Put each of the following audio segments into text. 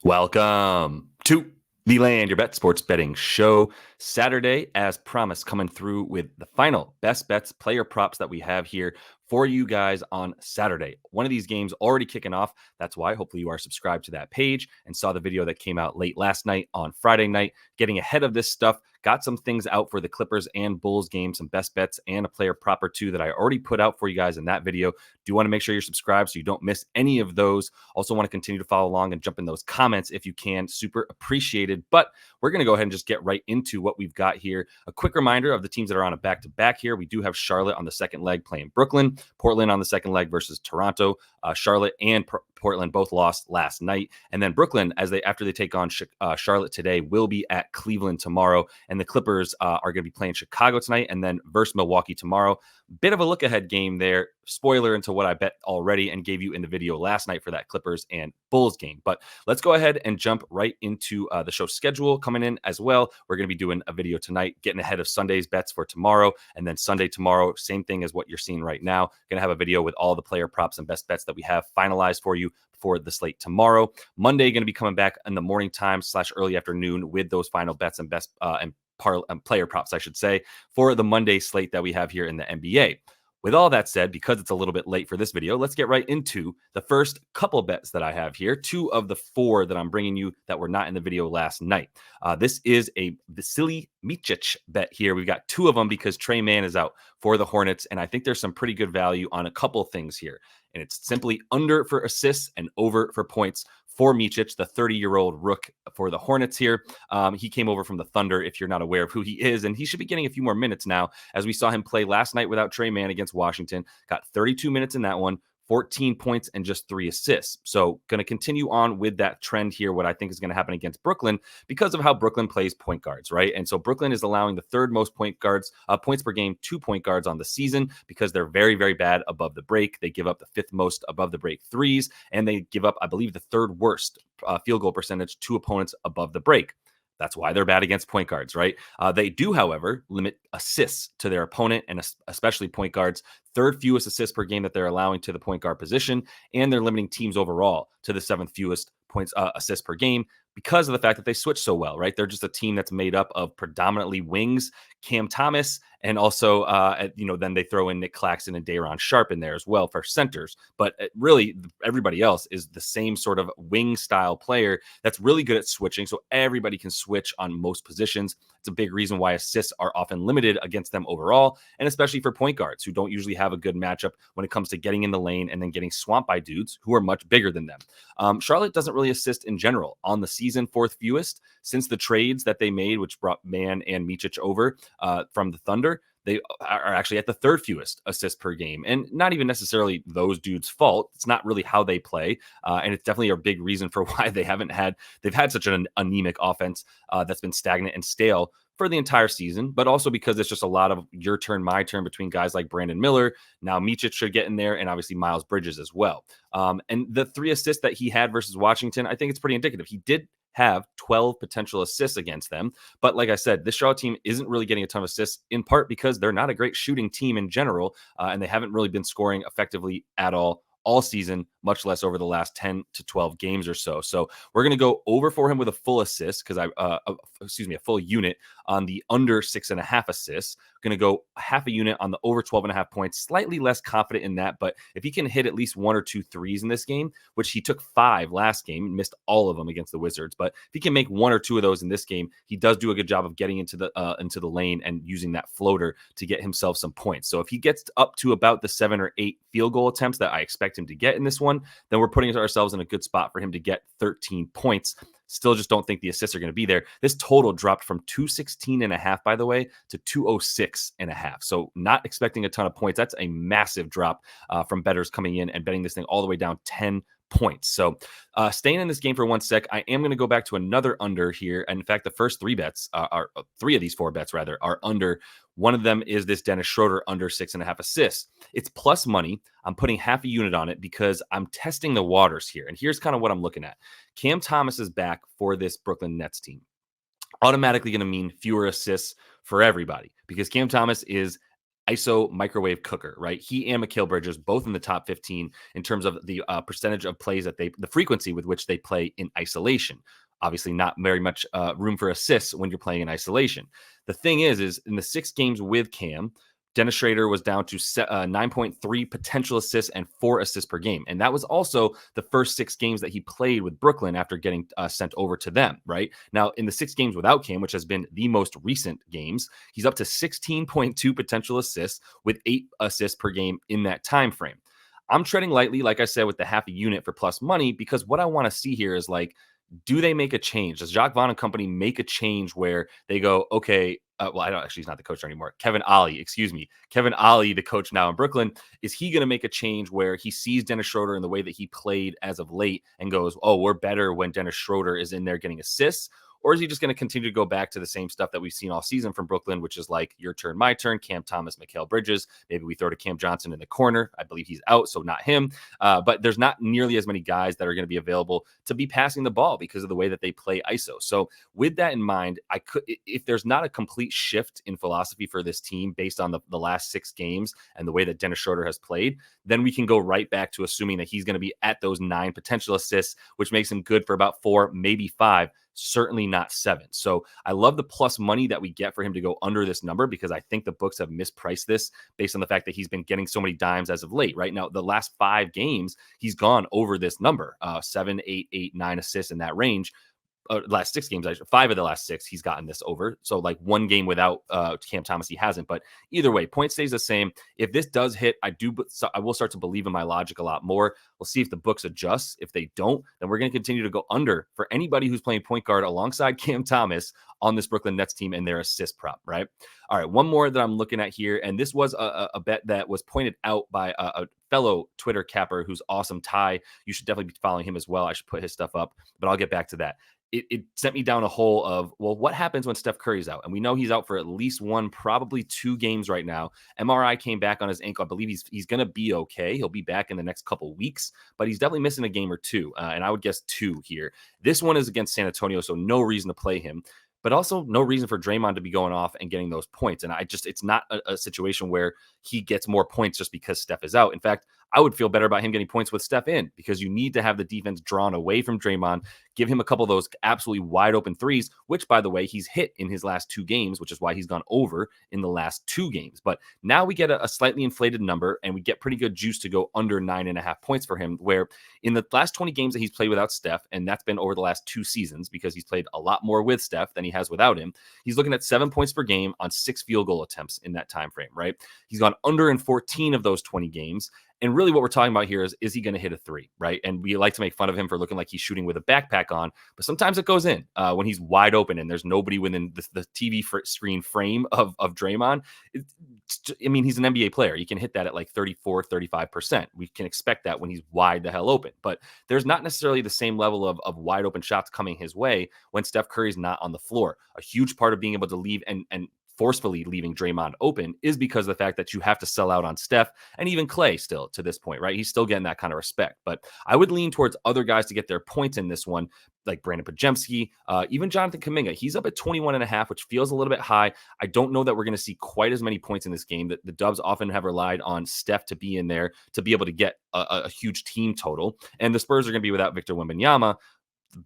Welcome to the Land Your Bet Sports Betting Show. Saturday, as promised, coming through with the final best bets player props that we have here for you guys on Saturday. One of these games already kicking off. That's why hopefully you are subscribed to that page and saw the video that came out late last night on Friday night. Getting ahead of this stuff, got some things out for the Clippers and Bulls game, some best bets and a player prop or two that I already put out for you guys in that video. Do want to make sure you're subscribed so you don't miss any of those. Also want to continue to follow along and jump in those comments if you can. Super appreciated. But we're going to go ahead and just get right into what we've got here. A quick reminder of the teams that are on a back-to-back here. We do have Charlotte on the second leg playing Brooklyn, Portland on the second leg versus Toronto. Charlotte and Portland both lost last night. And then Brooklyn, after they take on Charlotte today, will be at Cleveland tomorrow. And the Clippers are going to be playing Chicago tonight and then versus Milwaukee tomorrow. Bit of a look-ahead game there. Spoiler into what I bet already and gave you in the video last night for that Clippers and Bulls game. But let's go ahead and jump right into the show schedule coming in as well. We're going to be doing a video tonight, getting ahead of Sunday's bets for tomorrow. And then Sunday tomorrow, same thing as what you're seeing right now. Going to have a video with all the player props and best bets that we have finalized for you for the slate tomorrow. Monday, going to be coming back in the morning time / early afternoon with those final bets and best and player props, I should say, for the Monday slate that we have here in the NBA. With all that said, because it's a little bit late for this video, let's get right into the first couple bets that I have here. 2 of the 4 that I'm bringing you that were not in the video last night. This is a Vasilij Micić bet here. We've got 2 of them because Tre Mann is out for the Hornets, and I think there's some pretty good value on a couple things here. And it's simply under for assists and over for points for Micić, the 30-year-old rook for the Hornets here. He came over from the Thunder, if you're not aware of who he is, and he should be getting a few more minutes now, as we saw him play last night without Tre Mann against Washington. Got 32 minutes in that one, 14 points and just 3 assists. So going to continue on with that trend here, what I think is going to happen against Brooklyn because of how Brooklyn plays point guards, right? And so Brooklyn is allowing the 3rd most points per game to point guards on the season because they're very, very bad above the break. They give up the 5th most above the break threes, and they give up, I believe, the 3rd worst field goal percentage to opponents above the break. That's why they're bad against point guards, right? They do, however, limit assists to their opponent and especially point guards. 3rd fewest assists per game that they're allowing to the point guard position, and they're limiting teams overall to the 7th fewest points assists per game because of the fact that they switch so well, right? They're just a team that's made up of predominantly wings, Cam Thomas, and also, then they throw in Nick Claxton and Day'Ron Sharpe in there as well for centers. But really, everybody else is the same sort of wing style player that's really good at switching. So everybody can switch on most positions. It's a big reason why assists are often limited against them overall, and especially for point guards who don't usually have a good matchup when it comes to getting in the lane and then getting swamped by dudes who are much bigger than them. Charlotte doesn't really assist in general on the season, 4th fewest since the trades that they made, which brought Mann and Micić over from the Thunder. They are actually at the 3rd fewest assists per game, and not even necessarily those dudes' fault. It's not really how they play, and it's definitely a big reason for why they've had such an anemic offense that's been stagnant and stale for the entire season, but also because it's just a lot of your turn, my turn between guys like Brandon Miller. Now Micić should get in there, and obviously Miles Bridges as well. And the 3 assists that he had versus Washington, I think it's pretty indicative. He did have 12 potential assists against them. But like I said, this Charlotte team isn't really getting a ton of assists, in part because they're not a great shooting team in general, and they haven't really been scoring effectively at all season, much less over the last 10 to 12 games or so. So we're going to go over for him with a full assist because a full unit on the under 6.5 assists. Going to go half a unit on the over 12.5 points. Slightly less confident in that, but if he can hit at least 1 or 2 threes in this game, which he took 5 last game, missed all of them against the Wizards, but if he can make 1 or 2 of those in this game, he does do a good job of getting into the lane and using that floater to get himself some points. So if he gets up to about the 7 or 8 field goal attempts that I expect him to get in this one, then we're putting ourselves in a good spot for him to get 13 points. Still just don't think the assists are going to be there. This total dropped from 216.5, by the way, to 206.5. So not expecting a ton of points. That's a massive drop from bettors coming in and betting this thing all the way down 10 points. So staying in this game for 1 sec, I am going to go back to another under here. And in fact, the first 3 bets are 3 of these 4 bets rather are under. One of them is this Dennis Schröder under 6.5 assists. It's plus money. I'm putting half a unit on it because I'm testing the waters here. And here's kind of what I'm looking at. Cam Thomas is back for this Brooklyn Nets team. Automatically going to mean fewer assists for everybody because Cam Thomas is ISO microwave cooker, right? He and Mikal Bridges both in the top 15 in terms of the percentage of plays that the frequency with which they play in isolation. Obviously, not very much room for assists when you're playing in isolation. The thing is in the 6 games with Cam, Dennis Schröder was down to 9.3 potential assists and 4 assists per game. And that was also the first 6 games that he played with Brooklyn after getting sent over to them, right? Now, in the 6 games without Cam, which has been the most recent games, he's up to 16.2 potential assists with 8 assists per game in that time frame. I'm treading lightly, like I said, with the half a unit for plus money, because what I want to see here is like, do they make a change? Does Jacques Vaughn and company make a change where they go, okay, well, I don't actually, he's not the coach anymore. Kevin Ollie, excuse me. Kevin Ollie, the coach now in Brooklyn, is he going to make a change where he sees Dennis Schröder in the way that he played as of late and goes, oh, we're better when Dennis Schröder is in there getting assists? Or is he just going to continue to go back to the same stuff that we've seen all season from Brooklyn, which is like your turn, my turn, Cam Thomas, Mikal Bridges. Maybe we throw to Cam Johnson in the corner. I believe he's out, so not him. But there's not nearly as many guys that are going to be available to be passing the ball because of the way that they play ISO. So with that in mind, I could, if there's not a complete shift in philosophy for this team based on the last 6 games and the way that Dennis Schröder has played, then we can go right back to assuming that he's going to be at those 9 potential assists, which makes him good for about 4, maybe 5. Certainly not 7. So I love the plus money that we get for him to go under this number, because I think the books have mispriced this based on the fact that he's been getting so many dimes as of late. Right now, the last 5 games, he's gone over this number, 7, 8, 8, 9 assists in that range. Last 6 games, 5 of the last 6, he's gotten this over. So like 1 game without Cam Thomas, he hasn't. But either way, point stays the same. If this does hit, I will start to believe in my logic a lot more. We'll see if the books adjust. If they don't, then we're going to continue to go under for anybody who's playing point guard alongside Cam Thomas on this Brooklyn Nets team and their assist prop, right? All right, one more that I'm looking at here, and this was a bet that was pointed out by a fellow Twitter capper who's awesome, Ty. You should definitely be following him as well. I should put his stuff up, but I'll get back to that. It sent me down a hole of, well, what happens when Steph Curry's out? And we know he's out for at least 1, probably 2 games right now. MRI came back on his ankle. I believe he's going to be okay. He'll be back in the next couple weeks, but he's definitely missing a game or 2. And I would guess 2 here. This one is against San Antonio, so no reason to play him, but also no reason for Draymond to be going off and getting those points. And it's not a situation where he gets more points just because Steph is out. In fact, I would feel better about him getting points with Steph in, because you need to have the defense drawn away from Draymond, give him a couple of those absolutely wide open threes, which, by the way, he's hit in his last 2 games, which is why he's gone over in the last 2 games. But now we get a slightly inflated number, and we get pretty good juice to go under 9.5 points for him, where in the last 20 games that he's played without Steph, and that's been over the last 2 seasons because he's played a lot more with Steph than he has without him, he's looking at 7 points per game on 6 field goal attempts in that time frame, right? He's gone under in 14 of those 20 games. And really what we're talking about here is he going to hit a 3, right? And we like to make fun of him for looking like he's shooting with a backpack on, but sometimes it goes in when he's wide open and there's nobody within the TV screen frame of Draymond. I mean, he's an NBA player. You can hit that at like 34, 35%. We can expect that when he's wide the hell open, but there's not necessarily the same level of wide open shots coming his way when Steph Curry's not on the floor. A huge part of being able to leave and forcefully leaving Draymond open is because of the fact that you have to sell out on Steph and even Clay still to this point, right? He's still getting that kind of respect. But I would lean towards other guys to get their points in this one, like Brandon Podziemski, even Jonathan Kuminga. He's up at 21.5, which feels a little bit high. I don't know that we're going to see quite as many points in this game. That the Dubs often have relied on Steph to be in there to be able to get a huge team total. And the Spurs are going to be without Victor Wembanyama.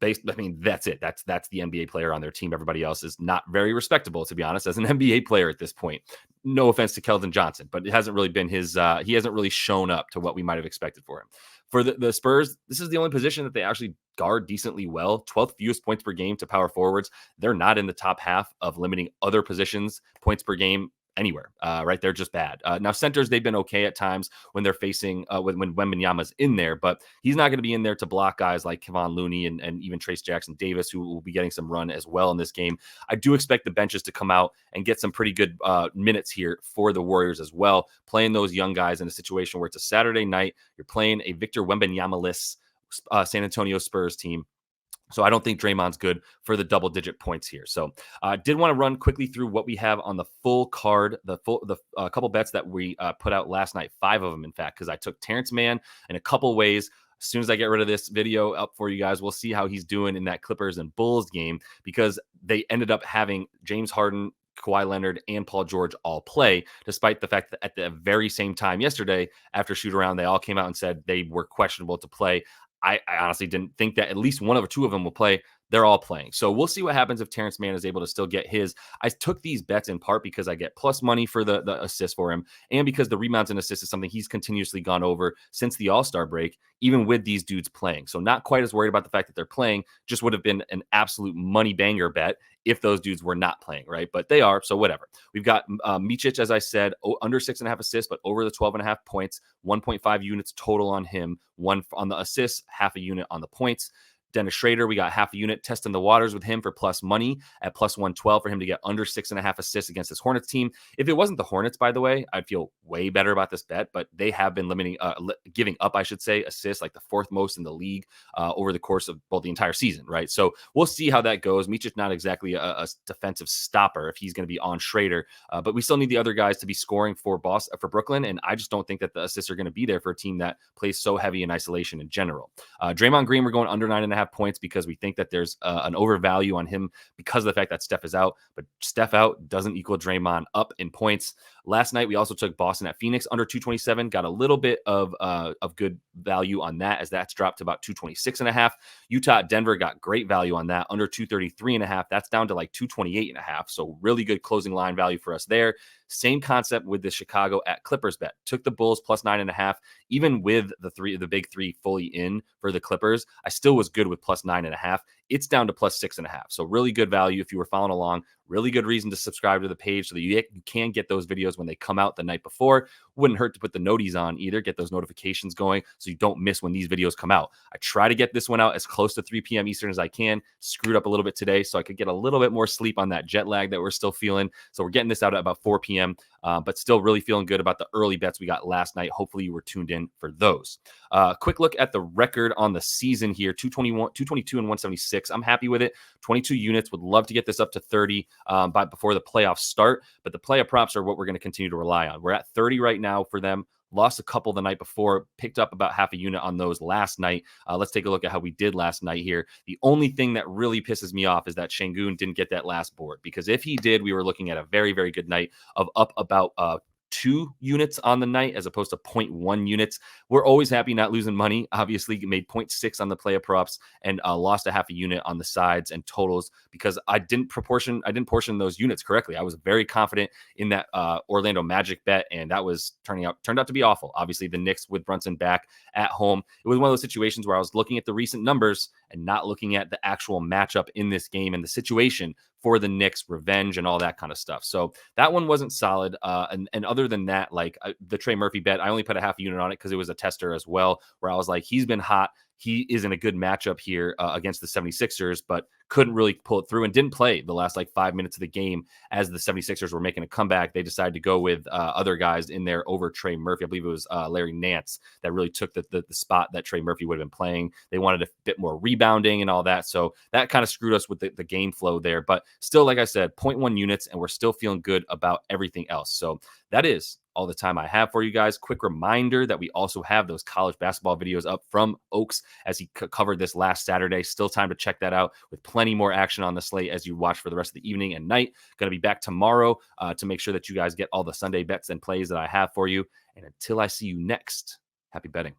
That's it. That's the NBA player on their team. Everybody else is not very respectable, to be honest, as an NBA player at this point. No offense to Keldon Johnson, but it hasn't really been his. He hasn't really shown up to what we might have expected for him. For the Spurs, this is the only position that they actually guard decently well. 12th fewest points per game to power forwards. They're not in the top half of limiting other positions points per game anywhere, right? They're just bad. Now, centers, they've been okay at times when they're facing, when Wembanyama's in there, but he's not going to be in there to block guys like Kevon Looney and even Trace Jackson Davis, who will be getting some run as well in this game. I do expect the benches to come out and get some pretty good minutes here for the Warriors as well, playing those young guys in a situation where it's a Saturday night. You're playing a Victor Wembanyama-less San Antonio Spurs team. So I don't think Draymond's good for the double-digit points here. So I did want to run quickly through what we have on the full card, the couple bets that we put out last night, 5 of them, in fact, because I took Terrence Mann in a couple ways. As soon as I get rid of this video up for you guys, we'll see how he's doing in that Clippers and Bulls game, because they ended up having James Harden, Kawhi Leonard and Paul George all play, despite the fact that at the very same time yesterday, after shoot around, they all came out and said they were questionable to play. I honestly didn't think that at least one of or two of them will play. They're all playing. So we'll see what happens if Terrence Mann is able to still get his. I took these bets in part because I get plus money for the assist for him, and because the rebounds and assists is something he's continuously gone over since the All-Star break, even with these dudes playing. So not quite as worried about the fact that they're playing, just would have been an absolute money banger bet if those dudes were not playing, right? But they are, so whatever. We've got Micic, as I said, under 6.5 assists, but over the 12.5 points, 1.5 units total on him, one on the assists, half a unit on the points. Dennis Schröder, we got half a unit testing the waters with him for plus money at plus 112 for him to get under 6.5 assists against this Hornets team. If it wasn't the Hornets, by the way, I'd feel way better about this bet, but they have been giving up, I should say, assists, like the fourth most in the league over the course of the entire season, right? So we'll see how that goes. Micic not exactly a defensive stopper if he's going to be on Schröder, but we still need the other guys to be scoring for Brooklyn, and I just don't think that the assists are going to be there for a team that plays so heavy in isolation in general. Draymond Green, we're going under 9.5 points because we think that there's an overvalue on him because of the fact that Steph is out, but Steph out doesn't equal Draymond up in points. Last night, we also took Boston at Phoenix under 227, got a little bit of good value on that as that's dropped to about 226.5. Utah at Denver got great value on that under 233.5. That's down to like 228.5. So really good closing line value for us there. Same concept with the Chicago at Clippers bet. Took the Bulls plus 9.5. Even with the big three fully in for the Clippers, I still was good with plus 9.5. It's down to plus 6.5. So really good value if you were following along. Really good reason to subscribe to the page so that you can get those videos when they come out the night before. Wouldn't hurt to put the noties on either, get those notifications going so you don't miss when these videos come out. I try to get this one out as close to 3 p.m. Eastern as I can. Screwed up a little bit today so I could get a little bit more sleep on that jet lag that we're still feeling. So we're getting this out at about 4 p.m., but still really feeling good about the early bets we got last night. Hopefully you were tuned in for those. Quick look at the record on the season here, 222 and 176. I'm happy with it. 22 units. Would love to get this up to 30 before the playoffs start, but the Playa Props are what we're going to continue to rely on. We're at 30 right now for them. Lost a couple the night before, picked up about half a unit on those last night. Let's take a look at how we did last night here. The only thing that really pisses me off is that Şengün didn't get that last board, because if he did, we were looking at a very, very good night of up about 2 units on the night as opposed to 0.1 units. We're always happy not losing money. Obviously, made 0.6 on the Playa Props and lost a half a unit on the sides and totals because I didn't portion those units correctly. I was very confident in that Orlando Magic bet, and that was turned out to be awful. Obviously, the Knicks with Brunson back at home. It was one of those situations where I was looking at the recent numbers and not looking at the actual matchup in this game and the situation for the Knicks, revenge and all that kind of stuff. So that one wasn't solid. And other than that, like the Trey Murphy bet, I only put a half a unit on it because it was a tester as well, where I was like, he's been hot. He is in a good matchup here against the 76ers, but couldn't really pull it through and didn't play the last like 5 minutes of the game as the 76ers were making a comeback. They decided to go with other guys in there over Trey Murphy. I believe it was Larry Nance that really took the spot that Trey Murphy would have been playing. They wanted a bit more rebounding and all that. So that kind of screwed us with the game flow there. But still, like I said, 0.1 units, and we're still feeling good about everything else. So that is all the time I have for you guys. Quick reminder that we also have those college basketball videos up from Oaks as he covered this last Saturday. Still time to check that out with plenty more action on the slate as you watch for the rest of the evening and night. Going to be back tomorrow to make sure that you guys get all the Sunday bets and plays that I have for you. And until I see you next, happy betting.